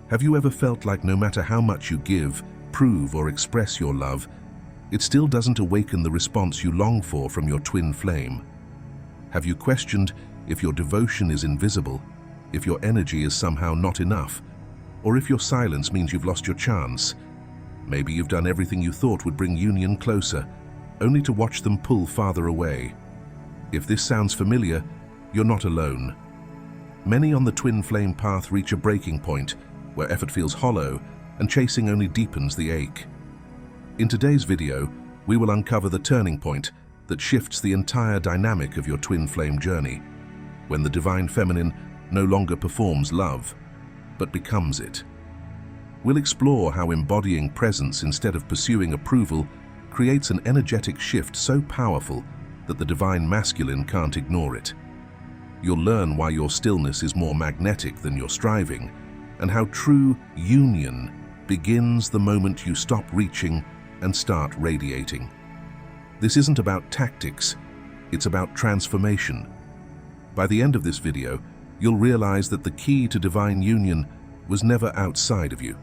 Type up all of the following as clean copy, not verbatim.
Have you ever felt like no matter how much you give, prove, or express your love, it still doesn't awaken the response you long for from your twin flame? Have you questioned if your devotion is invisible, if your energy is somehow not enough, or if your silence means you've lost your chance? Maybe you've done everything you thought would bring union closer, only to watch them pull farther away. If this sounds familiar, you're not alone. Many on the twin flame path reach a breaking point where effort feels hollow and chasing only deepens the ache. In today's video, we will uncover the turning point that shifts the entire dynamic of your twin flame journey, when the divine feminine no longer performs love, but becomes it. We'll explore how embodying presence instead of pursuing approval creates an energetic shift so powerful that the divine masculine can't ignore it. You'll learn why your stillness is more magnetic than your striving, and how true union begins the moment you stop reaching and start radiating. This isn't about tactics, it's about transformation. By the end of this video, you'll realize that the key to divine union was never outside of you.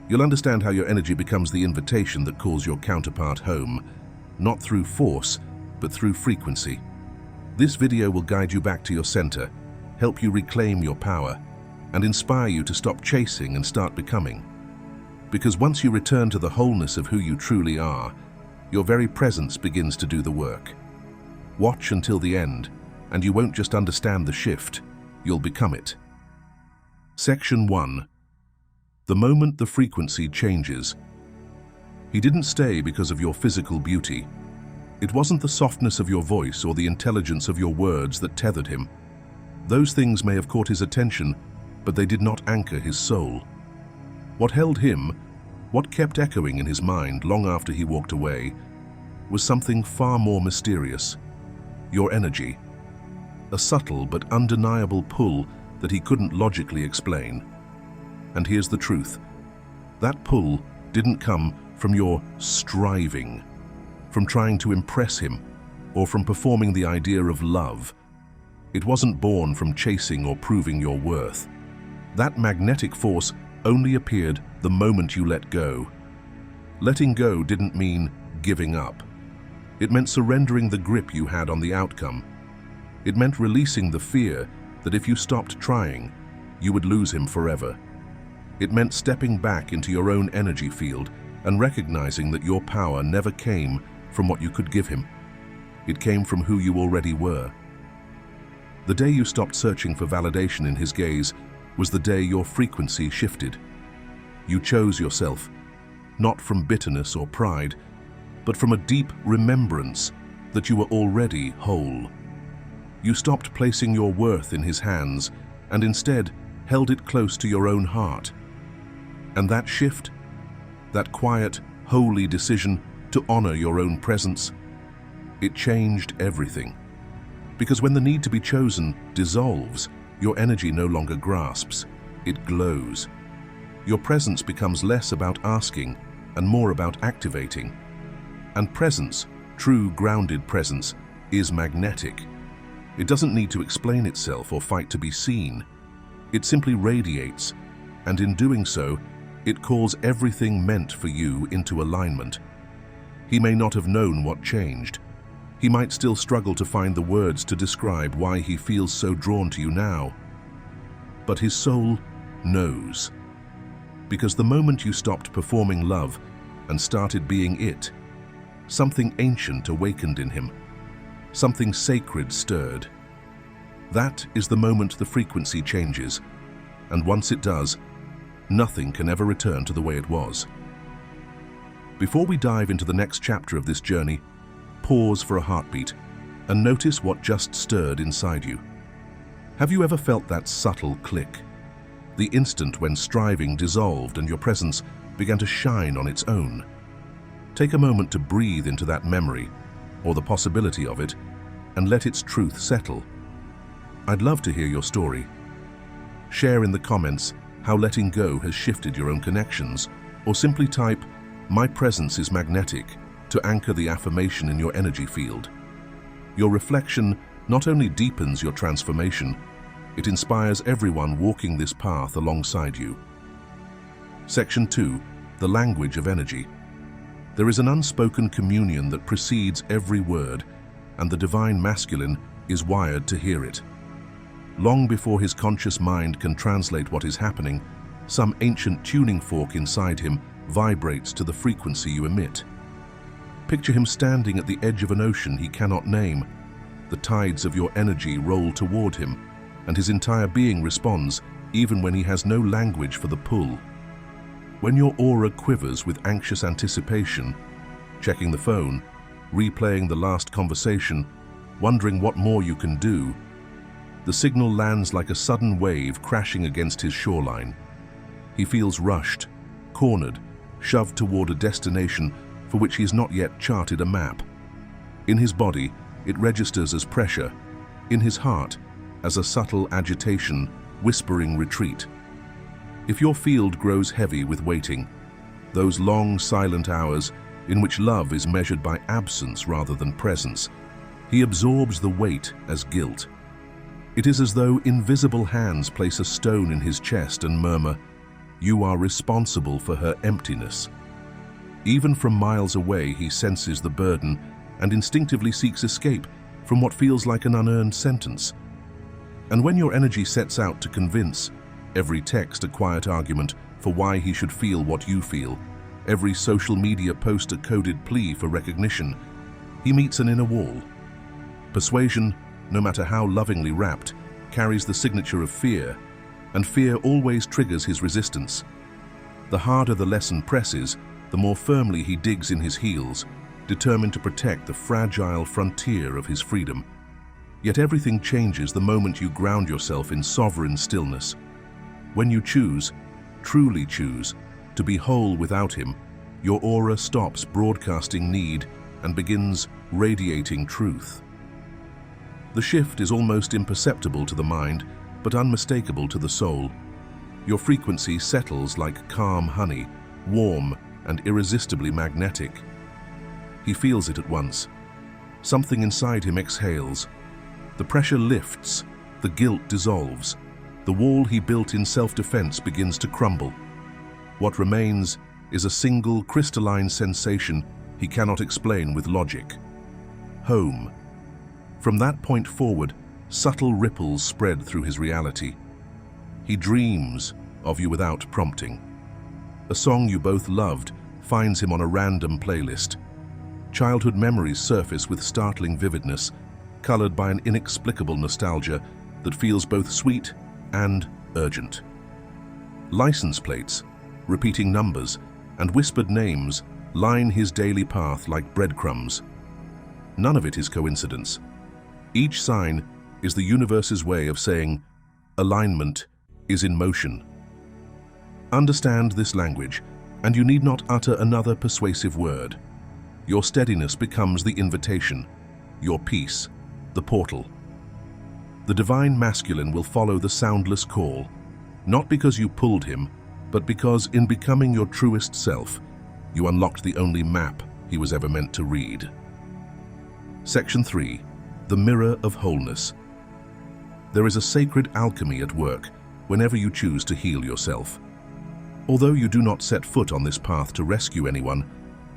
You'll understand how your energy becomes the invitation that calls your counterpart home, not through force, but through frequency. This video will guide you back to your center, help you reclaim your power, and inspire you to stop chasing and start becoming. Because once you return to the wholeness of who you truly are, your very presence begins to do the work. Watch until the end, and you won't just understand the shift, you'll become it. Section 1. The moment the frequency changes. He didn't stay because of your physical beauty. It wasn't the softness of your voice or the intelligence of your words that tethered him. Those things may have caught his attention, but they did not anchor his soul. What held him, what kept echoing in his mind long after he walked away, was something far more mysterious. Your energy. A subtle but undeniable pull that he couldn't logically explain. And here's the truth. That pull didn't come from your striving, from trying to impress him, or from performing the idea of love. It wasn't born from chasing or proving your worth. That magnetic force only appeared the moment you let go. Letting go didn't mean giving up. It meant surrendering the grip you had on the outcome. It meant releasing the fear that if you stopped trying, you would lose him forever. It meant stepping back into your own energy field and recognizing that your power never came from what you could give him. It came from who you already were. The day you stopped searching for validation in his gaze was the day your frequency shifted. You chose yourself, not from bitterness or pride, but from a deep remembrance that you were already whole. You stopped placing your worth in his hands and instead held it close to your own heart. And that shift, that quiet, holy decision to honor your own presence, it changed everything. Because when the need to be chosen dissolves, your energy no longer grasps, it glows. Your presence becomes less about asking and more about activating. And presence, true grounded presence, is magnetic. It doesn't need to explain itself or fight to be seen. It simply radiates, and in doing so, it calls everything meant for you into alignment. He may not have known what changed. He might still struggle to find the words to describe why he feels so drawn to you now. But his soul knows. Because the moment you stopped performing love and started being it, something ancient awakened in him. Something sacred stirred. That is the moment the frequency changes, and once it does, nothing can ever return to the way it was. Before we dive into the next chapter of this journey, pause for a heartbeat and notice what just stirred inside you. Have you ever felt that subtle click? The instant when striving dissolved and your presence began to shine on its own. Take a moment to breathe into that memory, or the possibility of it, and let its truth settle. I'd love to hear your story. Share in the comments how letting go has shifted your own connections, or simply type, "My presence is magnetic," to anchor the affirmation in your energy field. Your reflection not only deepens your transformation, it inspires everyone walking this path alongside you. Section 2. The language of energy. There is an unspoken communion that precedes every word, and the divine masculine is wired to hear it. Long before his conscious mind can translate what is happening, some ancient tuning fork inside him vibrates to the frequency you emit. Picture him standing at the edge of an ocean he cannot name. The tides of your energy roll toward him, and his entire being responds, even when he has no language for the pull. When your aura quivers with anxious anticipation, checking the phone, replaying the last conversation, wondering what more you can do, the signal lands like a sudden wave crashing against his shoreline. He feels rushed, cornered, shoved toward a destination for which he has not yet charted a map. In his body, it registers as pressure. In his heart, as a subtle agitation, whispering retreat. If your field grows heavy with waiting, those long, silent hours in which love is measured by absence rather than presence, he absorbs the weight as guilt. It is as though invisible hands place a stone in his chest and murmur, "You are responsible for her emptiness." Even from miles away, he senses the burden and instinctively seeks escape from what feels like an unearned sentence. And when your energy sets out to convince, every text a quiet argument for why he should feel what you feel, every social media post a coded plea for recognition, he meets an inner wall. Persuasion, no matter how lovingly wrapped, carries the signature of fear, and fear always triggers his resistance. The harder the lesson presses, the more firmly he digs in his heels, determined to protect the fragile frontier of his freedom. Yet everything changes the moment you ground yourself in sovereign stillness. When you choose, truly choose, to be whole without him, your aura stops broadcasting need and begins radiating truth. The shift is almost imperceptible to the mind, but unmistakable to the soul. Your frequency settles like calm honey, warm and irresistibly magnetic. He feels it at once. Something inside him exhales. The pressure lifts, the guilt dissolves. The wall he built in self-defense begins to crumble. What remains is a single crystalline sensation he cannot explain with logic. Home. From that point forward, subtle ripples spread through his reality. He dreams of you without prompting. A song you both loved finds him on a random playlist. Childhood memories surface with startling vividness, colored by an inexplicable nostalgia that feels both sweet and urgent. License plates, repeating numbers, and whispered names line his daily path like breadcrumbs. None of it is coincidence. Each sign is the universe's way of saying, alignment is in motion. Understand this language, and you need not utter another persuasive word. Your steadiness becomes the invitation, your peace, the portal. The divine masculine will follow the soundless call, not because you pulled him, but because in becoming your truest self, you unlocked the only map he was ever meant to read. Section 3. The mirror of wholeness. There is a sacred alchemy at work whenever you choose to heal yourself. Although you do not set foot on this path to rescue anyone,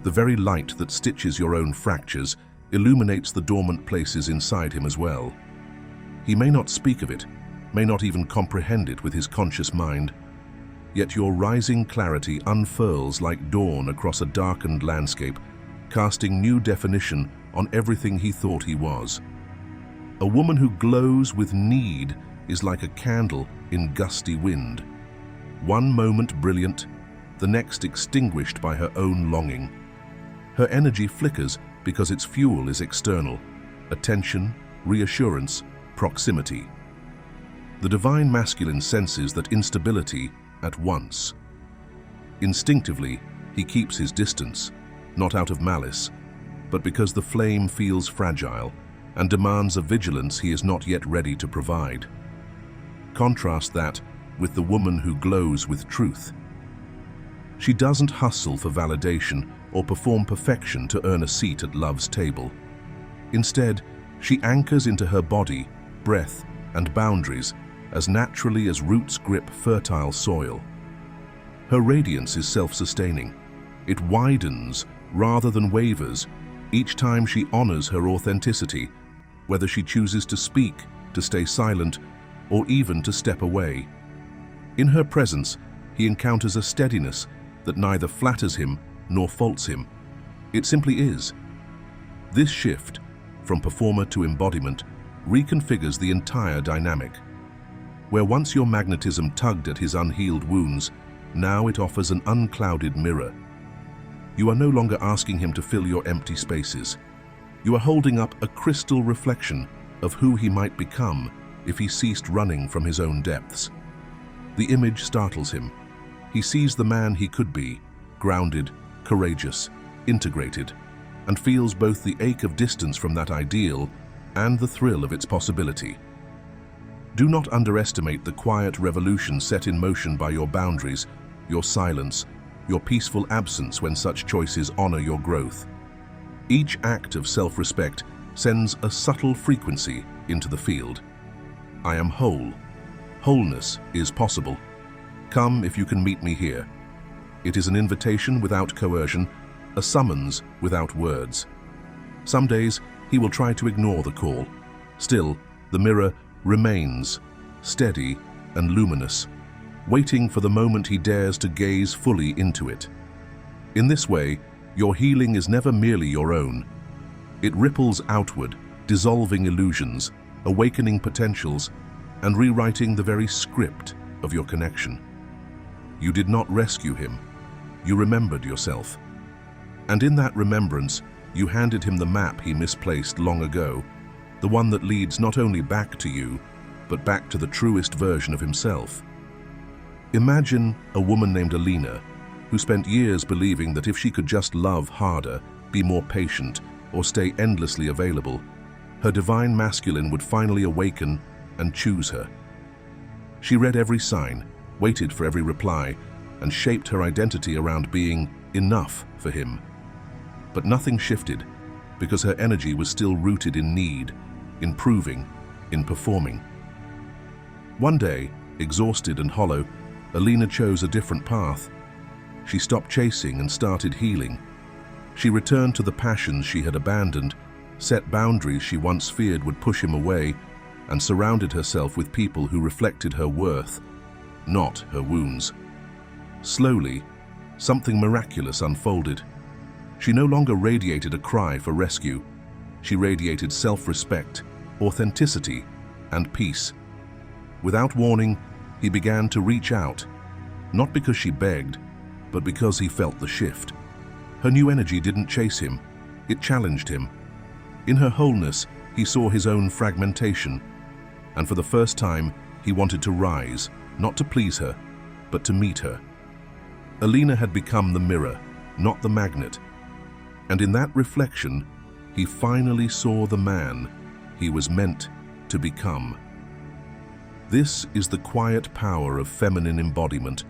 the very light that stitches your own fractures illuminates the dormant places inside him as well. He may not speak of it, may not even comprehend it with his conscious mind, yet your rising clarity unfurls like dawn across a darkened landscape, casting new definition on everything he thought he was. A woman who glows with need is like a candle in gusty wind. One moment brilliant, the next extinguished by her own longing. Her energy flickers because its fuel is external: attention, reassurance, proximity. The divine masculine senses that instability at once. Instinctively, he keeps his distance, not out of malice, but because the flame feels fragile and demands a vigilance he is not yet ready to provide. Contrast that with the woman who glows with truth. She doesn't hustle for validation or perform perfection to earn a seat at love's table. Instead, she anchors into her body, breath, and boundaries as naturally as roots grip fertile soil. Her radiance is self-sustaining. It widens rather than wavers each time she honors her authenticity, whether she chooses to speak, to stay silent, or even to step away. In her presence, he encounters a steadiness that neither flatters him nor faults him. It simply is. This shift, from performer to embodiment, reconfigures the entire dynamic. Where once your magnetism tugged at his unhealed wounds, now it offers an unclouded mirror. You are no longer asking him to fill your empty spaces. You are holding up a crystal reflection of who he might become if he ceased running from his own depths. The image startles him. He sees the man he could be, grounded, courageous, integrated, and feels both the ache of distance from that ideal and the thrill of its possibility. Do not underestimate the quiet revolution set in motion by your boundaries, your silence, your peaceful absence when such choices honor your growth. Each act of self-respect sends a subtle frequency into the field. I am whole. Wholeness is possible. Come if you can meet me here. It is an invitation without coercion, a summons without words. Some days he will try to ignore the call. Still, the mirror remains, steady and luminous, waiting for the moment he dares to gaze fully into it. In this way, your healing is never merely your own. It ripples outward, dissolving illusions, awakening potentials, and rewriting the very script of your connection. You did not rescue him. You remembered yourself. And in that remembrance, you handed him the map he misplaced long ago, the one that leads not only back to you, but back to the truest version of himself. Imagine a woman named Alina, who spent years believing that if she could just love harder, be more patient, or stay endlessly available, her divine masculine would finally awaken and choose her. She read every sign, waited for every reply, and shaped her identity around being enough for him. But nothing shifted, because her energy was still rooted in need, in proving, in performing. One day, exhausted and hollow, Alina chose a different path. She stopped chasing and started healing. She returned to the passions she had abandoned, set boundaries she once feared would push him away, and surrounded herself with people who reflected her worth, not her wounds. Slowly, something miraculous unfolded. She no longer radiated a cry for rescue. She radiated self-respect, authenticity, and peace. Without warning, he began to reach out, not because she begged, but because he felt the shift. Her new energy didn't chase him, it challenged him. In her wholeness, he saw his own fragmentation, and for the first time, he wanted to rise, not to please her, but to meet her. Alina had become the mirror, not the magnet, and in that reflection, he finally saw the man he was meant to become. This is the quiet power of feminine embodiment.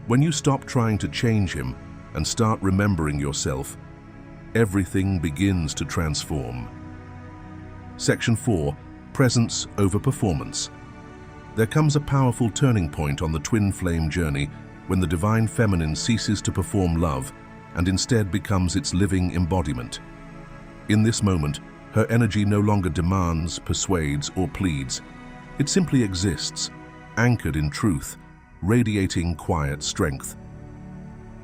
When you stop trying to change him and start remembering yourself, everything begins to transform. Section 4. Presence over performance. There comes a powerful turning point on the twin flame journey when the divine feminine ceases to perform love and instead becomes its living embodiment. In this moment, her energy no longer demands, persuades, or pleads. It simply exists, anchored in truth, radiating quiet strength.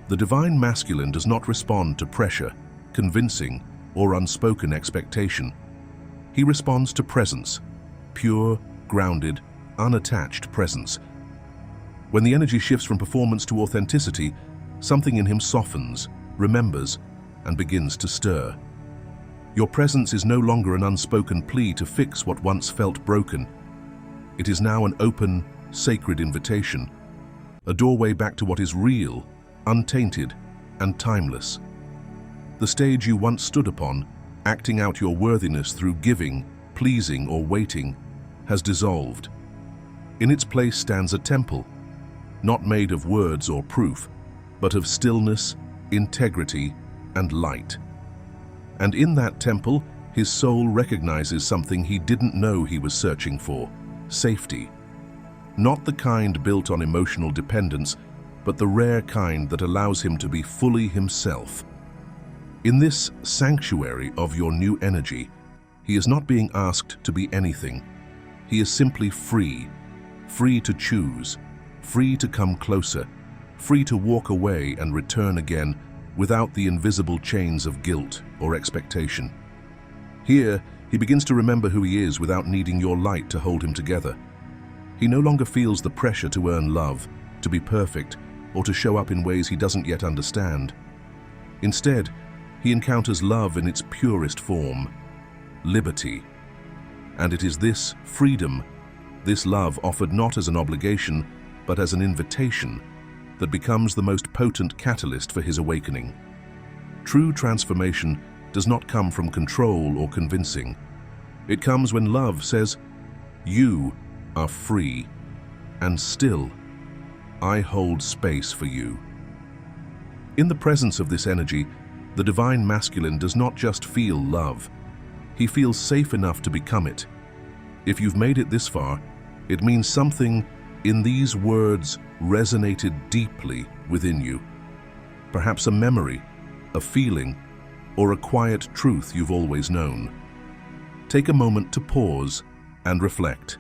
The divine masculine does not respond to pressure, convincing, or unspoken expectation. He responds to presence, pure, grounded, unattached presence. When the energy shifts from performance to authenticity, something in him softens, remembers, and begins to stir. Your presence is no longer an unspoken plea to fix what once felt broken. It is now an open, sacred invitation, a doorway back to what is real, untainted, and timeless. The stage you once stood upon, acting out your worthiness through giving, pleasing, or waiting, has dissolved. In its place stands a temple, not made of words or proof, but of stillness, integrity, and light. And in that temple, his soul recognizes something he didn't know he was searching for: safety. Not the kind built on emotional dependence, but the rare kind that allows him to be fully himself. In this sanctuary of your new energy, he is not being asked to be anything. He is simply free, free to choose, free to come closer, free to walk away and return again without the invisible chains of guilt or expectation. Here, he begins to remember who he is without needing your light to hold him together. He no longer feels the pressure to earn love, to be perfect, or to show up in ways he doesn't yet understand. Instead, he encounters love in its purest form, liberty. And it is this freedom, this love offered not as an obligation, but as an invitation, that becomes the most potent catalyst for his awakening. True transformation does not come from control or convincing. It comes when love says, "You are free, and still, I hold space for you." In the presence of this energy, the divine masculine does not just feel love. He feels safe enough to become it. If you've made it this far, it means something in these words resonated deeply within you. Perhaps a memory, a feeling, or a quiet truth you've always known. Take a moment to pause and reflect.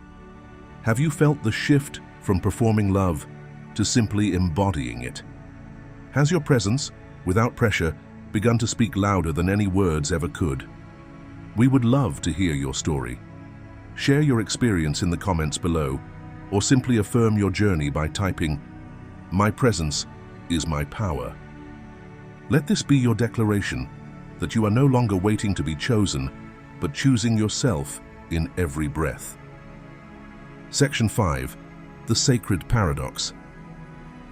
Have you felt the shift from performing love to simply embodying it? Has your presence, without pressure, begun to speak louder than any words ever could? We would love to hear your story. Share your experience in the comments below, or simply affirm your journey by typing, "My presence is my power." Let this be your declaration that you are no longer waiting to be chosen, but choosing yourself in every breath. Section 5. The Sacred Paradox.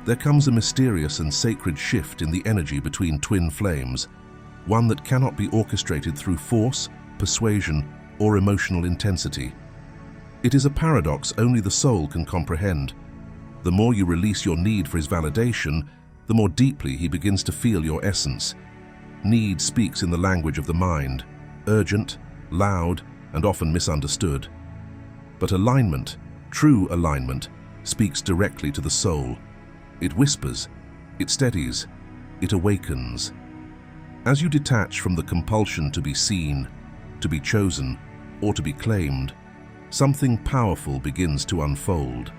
There comes a mysterious and sacred shift in the energy between twin flames, one that cannot be orchestrated through force, persuasion, or emotional intensity. It is a paradox only the soul can comprehend. The more you release your need for his validation, the more deeply he begins to feel your essence. Need speaks in the language of the mind, urgent, loud, and often misunderstood. But alignment, true alignment, speaks directly to the soul. It whispers, it steadies, it awakens. As you detach from the compulsion to be seen, to be chosen, or to be claimed, something powerful begins to unfold.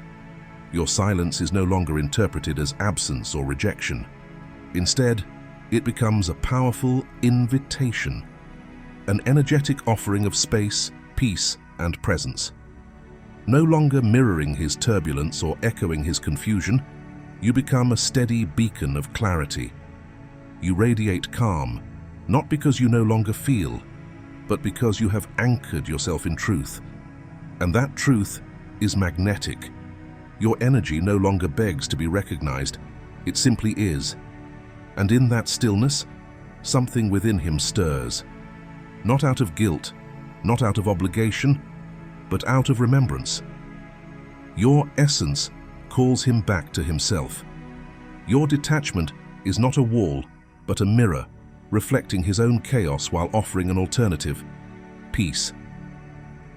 Your silence is no longer interpreted as absence or rejection. Instead, it becomes a powerful invitation, an energetic offering of space, peace, and presence. No longer mirroring his turbulence or echoing his confusion, you become a steady beacon of clarity. You radiate calm, not because you no longer feel, but because you have anchored yourself in truth. And that truth is magnetic. Your energy no longer begs to be recognized, it simply is. And in that stillness, something within him stirs. Not out of guilt, not out of obligation, but out of remembrance. Your essence calls him back to himself. Your detachment is not a wall, but a mirror, reflecting his own chaos while offering an alternative, peace.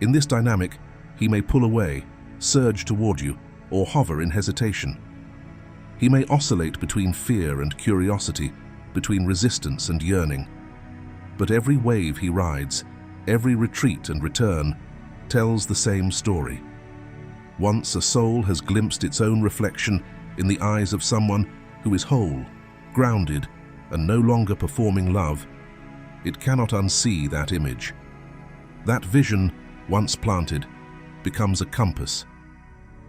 In this dynamic, he may pull away, surge toward you, or hover in hesitation. He may oscillate between fear and curiosity, between resistance and yearning. But every wave he rides, every retreat and return, tells the same story. Once a soul has glimpsed its own reflection in the eyes of someone who is whole, grounded, and no longer performing love, it cannot unsee that image. That vision, once planted, becomes a compass.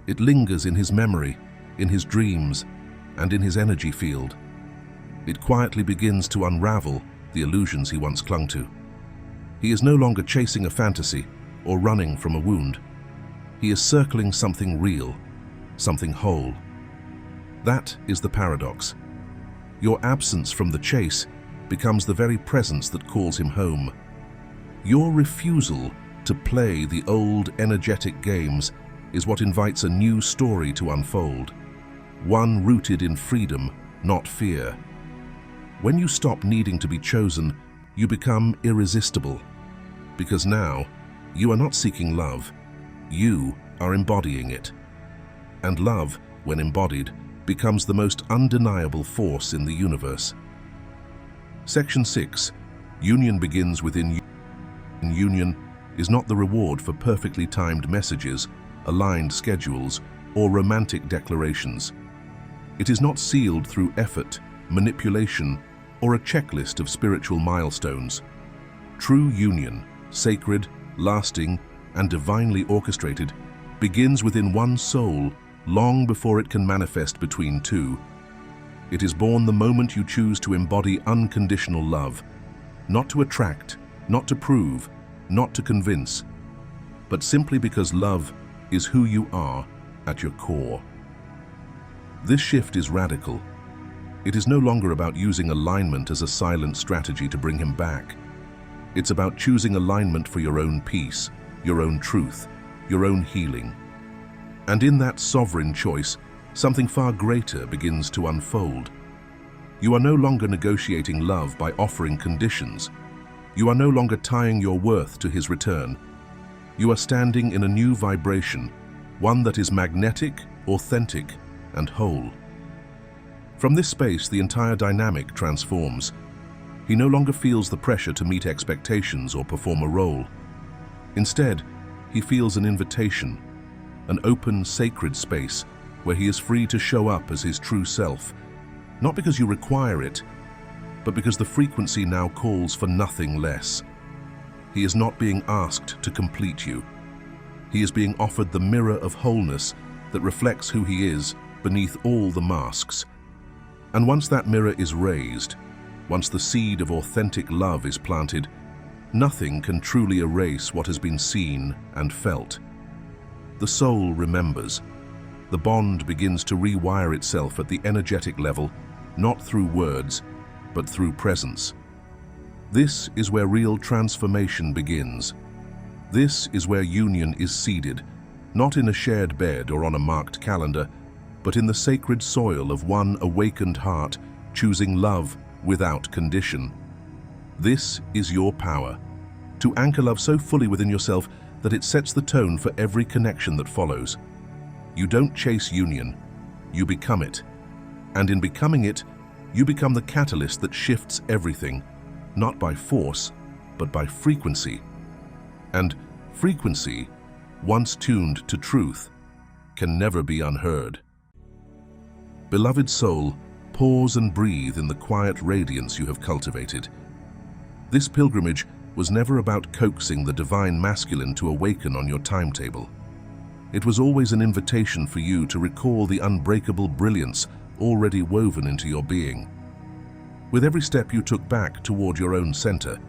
It lingers in his memory, in his dreams, and in his energy field. It quietly begins to unravel the illusions he once clung to. He is no longer chasing a fantasy or running from a wound. He is circling something real, something whole. That is the paradox. Your absence from the chase becomes the very presence that calls him home. Your refusal to play the old energetic games is what invites a new story to unfold, one rooted in freedom, not fear. When you stop needing to be chosen, you become irresistible, because now you are not seeking love, you are embodying it. And love, when embodied, becomes the most undeniable force in the universe. Section 6. Union begins within you. Union is not the reward for perfectly timed messages, aligned schedules, or romantic declarations. It is not sealed through effort, manipulation, or a checklist of spiritual milestones. True union, sacred, lasting, and divinely orchestrated, begins within one soul long before it can manifest between two. It is born the moment you choose to embody unconditional love, not to attract, not to prove, not to convince, but simply because love is who you are at your core. This shift is radical. It is no longer about using alignment as a silent strategy to bring him back. It's about choosing alignment for your own peace, your own truth, your own healing. And in that sovereign choice, something far greater begins to unfold. You are no longer negotiating love by offering conditions. You are no longer tying your worth to his return. You are standing in a new vibration, one that is magnetic, authentic, and whole. From this space, the entire dynamic transforms. He no longer feels the pressure to meet expectations or perform a role. Instead, he feels an invitation, an open, sacred space where he is free to show up as his true self, not because you require it, but because the frequency now calls for nothing less. He is not being asked to complete you. He is being offered the mirror of wholeness that reflects who he is beneath all the masks. And once that mirror is raised, once the seed of authentic love is planted, nothing can truly erase what has been seen and felt. The soul remembers. The bond begins to rewire itself at the energetic level, not through words, but through presence. This is where real transformation begins. This is where union is seeded, not in a shared bed or on a marked calendar, but in the sacred soil of one awakened heart choosing love without condition. This is your power, to anchor love so fully within yourself that it sets the tone for every connection that follows. You don't chase union, you become it. And in becoming it, you become the catalyst that shifts everything, not by force, but by frequency. And frequency, once tuned to truth, can never be unheard. Beloved soul, pause and breathe in the quiet radiance you have cultivated. This pilgrimage was never about coaxing the divine masculine to awaken on your timetable. It was always an invitation for you to recall the unbreakable brilliance already woven into your being. With every step you took back toward your own center,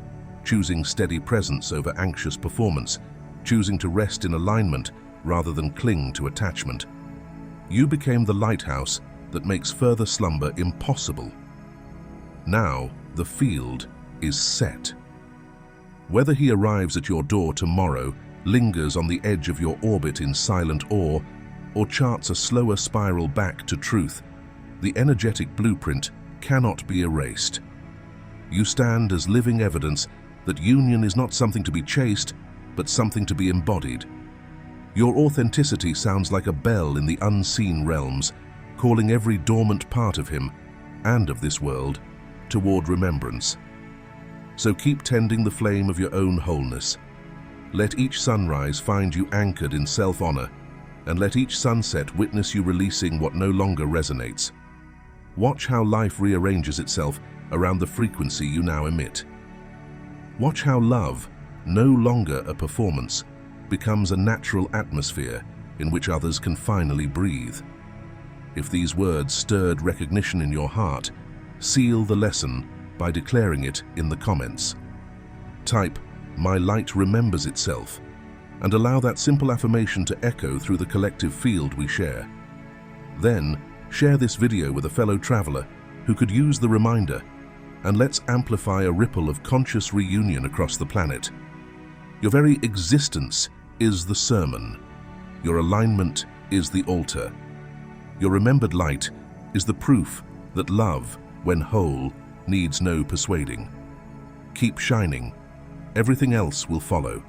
choosing steady presence over anxious performance, choosing to rest in alignment rather than cling to attachment, you became the lighthouse that makes further slumber impossible. Now the field is set. Whether he arrives at your door tomorrow, lingers on the edge of your orbit in silent awe, or charts a slower spiral back to truth, the energetic blueprint cannot be erased. You stand as living evidence that union is not something to be chased, but something to be embodied. Your authenticity sounds like a bell in the unseen realms, calling every dormant part of him, and of this world, toward remembrance. So keep tending the flame of your own wholeness. Let each sunrise find you anchored in self-honor, and let each sunset witness you releasing what no longer resonates. Watch how life rearranges itself around the frequency you now emit. Watch how love, no longer a performance, becomes a natural atmosphere in which others can finally breathe. If these words stirred recognition in your heart, seal the lesson by declaring it in the comments. Type, "My light remembers itself," and allow that simple affirmation to echo through the collective field we share. Then, share this video with a fellow traveler who could use the reminder, and let's amplify a ripple of conscious reunion across the planet. Your very existence is the sermon. Your alignment is the altar. Your remembered light is the proof that love, when whole, needs no persuading. Keep shining. Everything else will follow.